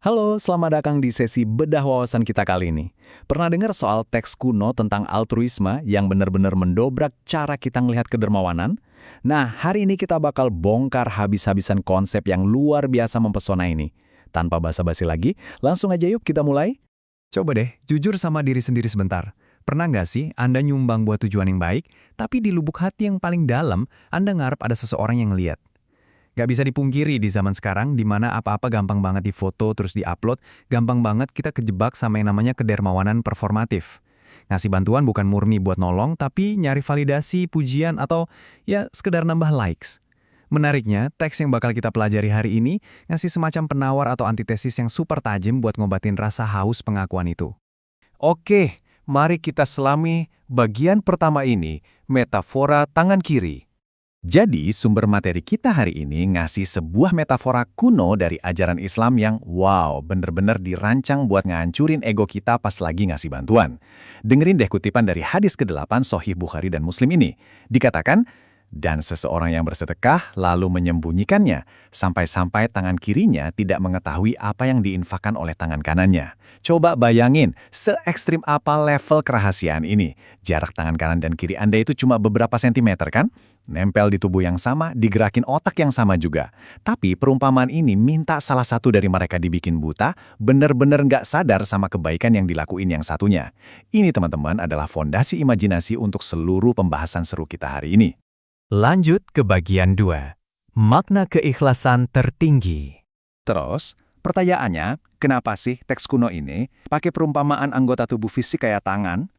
Halo, selamat datang di sesi bedah wawasan kita kali ini. Pernah dengar soal teks kuno tentang altruisme yang benar-benar mendobrak cara kita ngelihat kedermawanan? Nah, hari ini kita bakal bongkar habis-habisan konsep yang luar biasa mempesona ini. Tanpa basa-basi lagi, langsung aja yuk kita mulai. Coba deh, jujur sama diri sendiri sebentar. Pernah nggak sih Anda nyumbang buat tujuan yang baik, tapi di lubuk hati yang paling dalam, Anda ngarep ada seseorang yang ngeliat? Gak bisa dipungkiri di zaman sekarang, di mana apa-apa gampang banget difoto terus diupload, gampang banget kita kejebak sama yang namanya kedermawanan performatif. Ngasih bantuan bukan murni buat nolong, tapi nyari validasi, pujian, atau ya sekedar nambah likes. Menariknya, teks yang bakal kita pelajari hari ini ngasih semacam penawar atau antitesis yang super tajam buat ngobatin rasa haus pengakuan itu. Oke, mari kita selami bagian pertama ini, metafora tangan kiri. Jadi, sumber materi kita hari ini ngasih sebuah metafora kuno dari ajaran Islam yang wow, bener-bener dirancang buat ngancurin ego kita pas lagi ngasih bantuan. Dengerin deh kutipan dari hadis ke-8 Sahih Bukhari dan Muslim ini. Dikatakan, dan seseorang yang bersedekah lalu menyembunyikannya, sampai-sampai tangan kirinya tidak mengetahui apa yang diinfakkan oleh tangan kanannya. Coba bayangin, se-ekstrim apa level kerahasiaan ini? Jarak tangan kanan dan kiri Anda itu cuma beberapa sentimeter kan? Nempel di tubuh yang sama, digerakin otak yang sama juga. Tapi perumpamaan ini minta salah satu dari mereka dibikin buta, bener-bener nggak sadar sama kebaikan yang dilakuin yang satunya. Ini teman-teman adalah fondasi imajinasi untuk seluruh pembahasan seru kita hari ini. Lanjut ke bagian 2. Makna keikhlasan tertinggi. Terus, pertanyaannya, kenapa sih teks kuno ini pakai perumpamaan anggota tubuh fisik kayak tangan?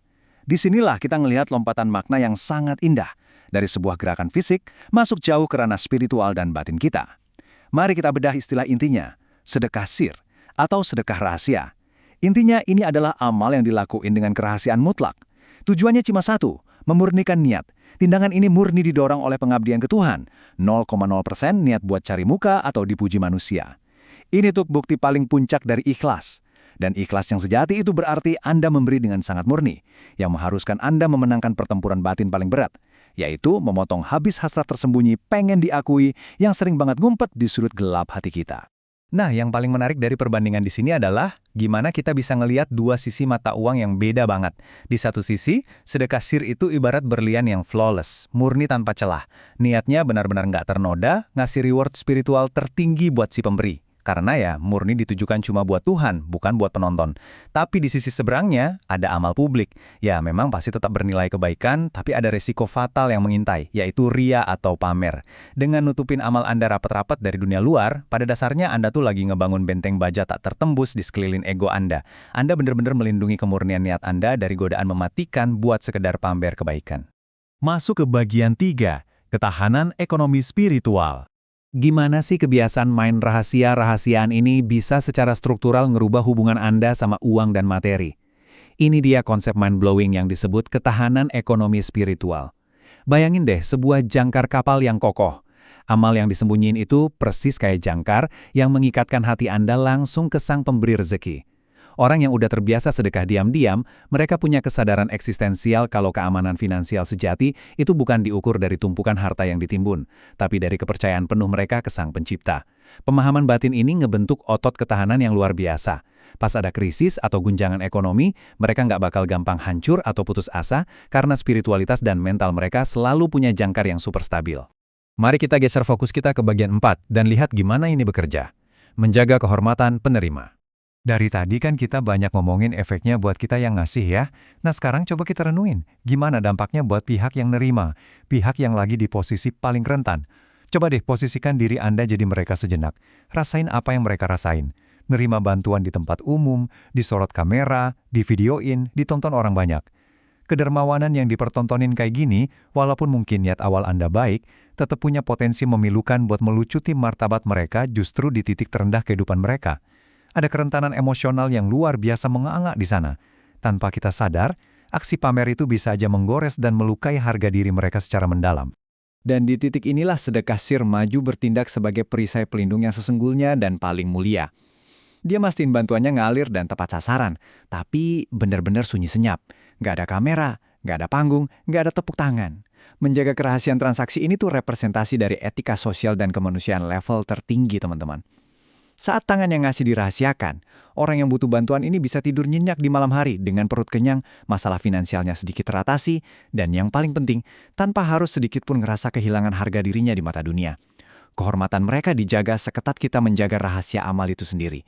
Disinilah kita ngelihat lompatan makna yang sangat indah. Dari sebuah gerakan fisik, masuk jauh ke ranah spiritual dan batin kita. Mari kita bedah istilah intinya, sedekah sir, atau sedekah rahasia. Intinya ini adalah amal yang dilakuin dengan kerahasiaan mutlak. Tujuannya cuma satu, memurnikan niat. Tindakan ini murni didorong oleh pengabdian ke Tuhan, 0,0% niat buat cari muka atau dipuji manusia. Ini tuh bukti paling puncak dari ikhlas. Dan ikhlas yang sejati itu berarti Anda memberi dengan sangat murni, yang mengharuskan Anda memenangkan pertempuran batin paling berat, yaitu memotong habis hasrat tersembunyi pengen diakui yang sering banget ngumpet di sudut gelap hati kita. Nah, yang paling menarik dari perbandingan di sini adalah gimana kita bisa ngelihat dua sisi mata uang yang beda banget. Di satu sisi, sedekah sir itu ibarat berlian yang flawless, murni tanpa celah. Niatnya benar-benar nggak ternoda, ngasih reward spiritual tertinggi buat si pemberi. Karena ya, murni ditujukan cuma buat Tuhan, bukan buat penonton. Tapi di sisi seberangnya, ada amal publik. Ya, memang pasti tetap bernilai kebaikan, tapi ada resiko fatal yang mengintai, yaitu ria atau pamer. Dengan nutupin amal Anda rapat-rapat dari dunia luar, pada dasarnya Anda tuh lagi ngebangun benteng baja tak tertembus di sekeliling ego Anda. Anda benar-benar melindungi kemurnian niat Anda dari godaan mematikan buat sekedar pamer kebaikan. Masuk ke bagian 3, ketahanan ekonomi spiritual. Gimana sih kebiasaan main rahasia-rahasiaan ini bisa secara struktural ngerubah hubungan Anda sama uang dan materi? Ini dia konsep mind-blowing yang disebut ketahanan ekonomi spiritual. Bayangin deh sebuah jangkar kapal yang kokoh. Amal yang disembunyiin itu persis kayak jangkar yang mengikatkan hati Anda langsung ke sang pemberi rezeki. Orang yang udah terbiasa sedekah diam-diam, mereka punya kesadaran eksistensial kalau keamanan finansial sejati itu bukan diukur dari tumpukan harta yang ditimbun, tapi dari kepercayaan penuh mereka ke Sang Pencipta. Pemahaman batin ini ngebentuk otot ketahanan yang luar biasa. Pas ada krisis atau guncangan ekonomi, mereka nggak bakal gampang hancur atau putus asa karena spiritualitas dan mental mereka selalu punya jangkar yang super stabil. Mari kita geser fokus kita ke bagian 4 dan lihat gimana ini bekerja. Menjaga kehormatan penerima. Dari tadi kan kita banyak ngomongin efeknya buat kita yang ngasih ya. Nah sekarang coba kita renuin, gimana dampaknya buat pihak yang nerima, pihak yang lagi di posisi paling rentan. Coba deh posisikan diri Anda jadi mereka sejenak. Rasain apa yang mereka rasain. Nerima bantuan di tempat umum, disorot kamera, divideoin, ditonton orang banyak. Kedermawanan yang dipertontonin kayak gini, walaupun mungkin niat awal Anda baik, tetap punya potensi memilukan buat melucuti martabat mereka justru di titik terendah kehidupan mereka. Ada kerentanan emosional yang luar biasa menganga di sana. Tanpa kita sadar, aksi pamer itu bisa aja menggores dan melukai harga diri mereka secara mendalam. Dan di titik inilah sedekah sir maju bertindak sebagai perisai pelindung yang sesungguhnya dan paling mulia. Dia mastiin bantuannya ngalir dan tepat sasaran, tapi benar-benar sunyi senyap. Nggak ada kamera, nggak ada panggung, nggak ada tepuk tangan. Menjaga kerahasiaan transaksi ini tuh representasi dari etika sosial dan kemanusiaan level tertinggi, teman-teman. Saat tangan yang ngasih dirahasiakan, orang yang butuh bantuan ini bisa tidur nyenyak di malam hari dengan perut kenyang, masalah finansialnya sedikit teratasi, dan yang paling penting, tanpa harus sedikit pun ngerasa kehilangan harga dirinya di mata dunia. Kehormatan mereka dijaga seketat kita menjaga rahasia amal itu sendiri.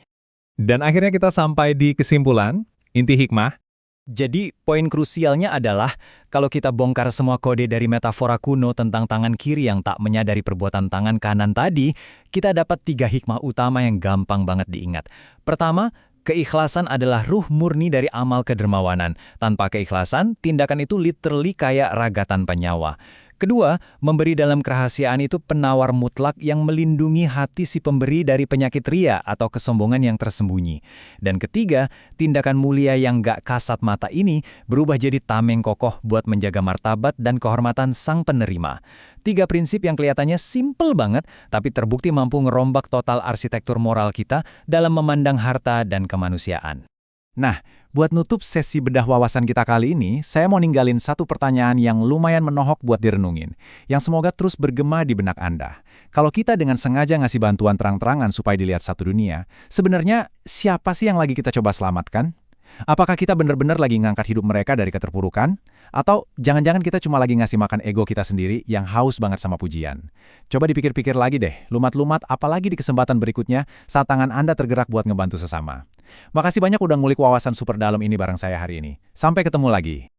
Dan akhirnya kita sampai di kesimpulan, inti hikmah. Jadi, poin krusialnya adalah kalau kita bongkar semua kode dari metafora kuno tentang tangan kiri yang tak menyadari perbuatan tangan kanan tadi, kita dapat 3 hikmah utama yang gampang banget diingat. Pertama, keikhlasan adalah ruh murni dari amal kedermawanan. Tanpa keikhlasan, tindakan itu literally kayak raga tanpa nyawa. Kedua, memberi dalam kerahasiaan itu penawar mutlak yang melindungi hati si pemberi dari penyakit ria atau kesombongan yang tersembunyi. Dan ketiga, tindakan mulia yang gak kasat mata ini berubah jadi tameng kokoh buat menjaga martabat dan kehormatan sang penerima. 3 prinsip yang kelihatannya simple banget, tapi terbukti mampu ngerombak total arsitektur moral kita dalam memandang harta dan kemanusiaan. Nah, buat nutup sesi bedah wawasan kita kali ini, saya mau ninggalin satu pertanyaan yang lumayan menohok buat direnungin, yang semoga terus bergema di benak Anda. Kalau kita dengan sengaja ngasih bantuan terang-terangan supaya dilihat satu dunia, sebenarnya siapa sih yang lagi kita coba selamatkan? Apakah kita benar-benar lagi ngangkat hidup mereka dari keterpurukan? Atau jangan-jangan kita cuma lagi ngasih makan ego kita sendiri yang haus banget sama pujian? Coba dipikir-pikir lagi deh, lumat-lumat apalagi di kesempatan berikutnya saat tangan Anda tergerak buat ngebantu sesama. Makasih banyak udah ngulik wawasan super dalam ini bareng saya hari ini. Sampai ketemu lagi.